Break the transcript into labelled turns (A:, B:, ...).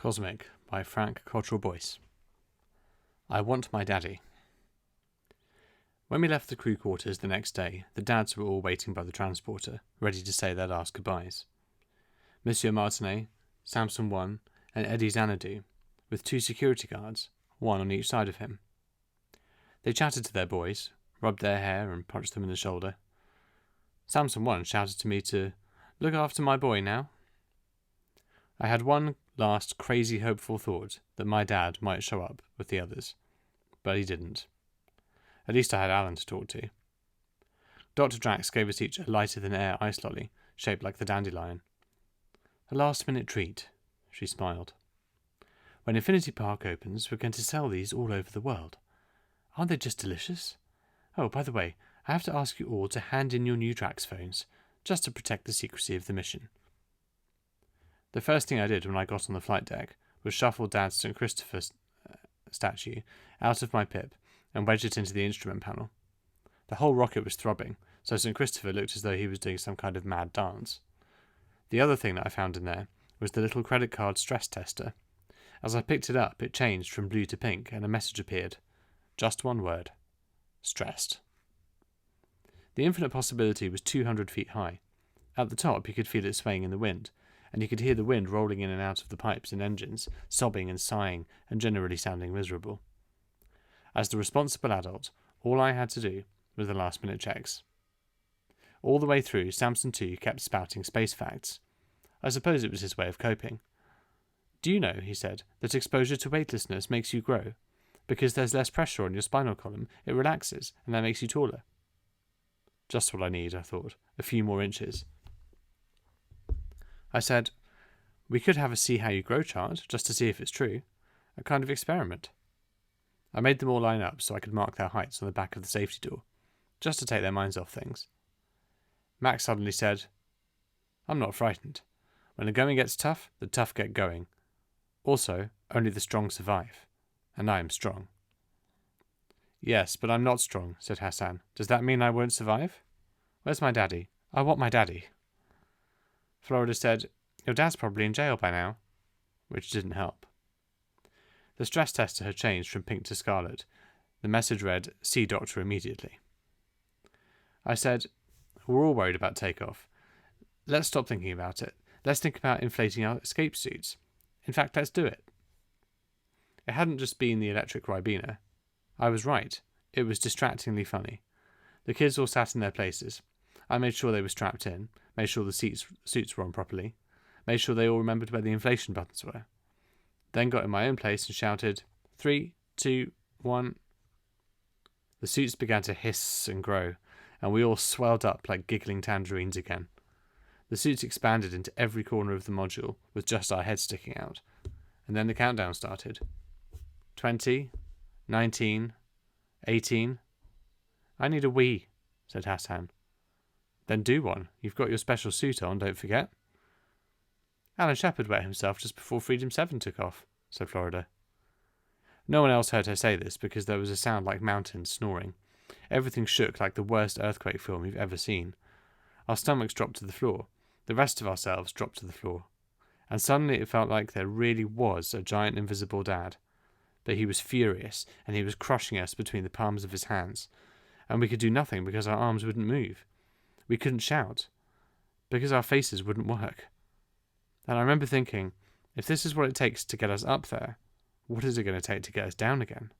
A: Cosmic by Frank Cottrell Boyce. I want my daddy. When we left the crew quarters the next day, the dads were all waiting by the transporter, ready to say their last goodbyes. Monsieur Martinet, Samson One, and Eddie Xanadu, with 2 security guards, 1 on each side of him. They chatted to their boys, rubbed their hair and punched them in the shoulder. Samson One shouted to me to look after my boy now. I had one last crazy hopeful thought that my dad might show up with the others, but he didn't. At least I had Alan to talk to. Dr. Drax gave us each a lighter-than-air ice lolly, shaped like the dandelion. A last-minute treat, she smiled. When Infinity Park opens, we're going to sell these all over the world. Aren't they just delicious? Oh, by the way, I have to ask you all to hand in your new Drax phones, just to protect the secrecy of the mission. The first thing I did when I got on the flight deck was shuffle Dad's St. Christopher statue out of my pip and wedge it into the instrument panel. The whole rocket was throbbing, so St. Christopher looked as though he was doing some kind of mad dance. The other thing that I found in there was the little credit card stress tester. As I picked it up, it changed from blue to pink, and a message appeared. Just one word. Stressed. The infinite possibility was 200 feet high. At the top, you could feel it swaying in the wind, and you could hear the wind rolling in and out of the pipes and engines, sobbing and sighing, and generally sounding miserable. As the responsible adult, all I had to do was the last-minute checks. All the way through, Samson 2 kept spouting space facts. I suppose it was his way of coping. Do you know, he said, that exposure to weightlessness makes you grow? Because there's less pressure on your spinal column, it relaxes, and that makes you taller. Just what I need, I thought. A few more inches. I said, we could have a see how you grow chart, just to see if it's true. A kind of experiment. I made them all line up so I could mark their heights on the back of the safety door, just to take their minds off things. Max suddenly said, I'm not frightened. When the going gets tough, the tough get going. Also, only the strong survive. And I am strong. Yes, but I'm not strong, said Hassan. Does that mean I won't survive? Where's my daddy? I want my daddy. Florida said, your dad's probably in jail by now, which didn't help. The stress tester had changed from pink to scarlet. The message read, see doctor immediately. I said, we're all worried about takeoff. Let's stop thinking about it. Let's think about inflating our escape suits. In fact, let's do it. It hadn't just been the electric Ribena. I was right. It was distractingly funny. The kids all sat in their places. I made sure they were strapped in, made sure the suits were on properly, made sure they all remembered where the inflation buttons were. Then got in my own place and shouted, 3, 2, 1. The suits began to hiss and grow, and we all swelled up like giggling tangerines again. The suits expanded into every corner of the module, with just our heads sticking out. And then the countdown started. 20, 19, 18. I need a wee, said Hassan. Then do one. You've got your special suit on, don't forget. Alan Shepard wet himself just before Freedom 7 took off, said Florida. No one else heard her say this because there was a sound like mountains snoring. Everything shook like the worst earthquake film you've ever seen. Our stomachs dropped to the floor. The rest of ourselves dropped to the floor. And suddenly it felt like there really was a giant invisible dad. But he was furious, and he was crushing us between the palms of his hands. And we could do nothing because our arms wouldn't move. We couldn't shout, because our faces wouldn't work. And I remember thinking, if this is what it takes to get us up there, what is it going to take to get us down again?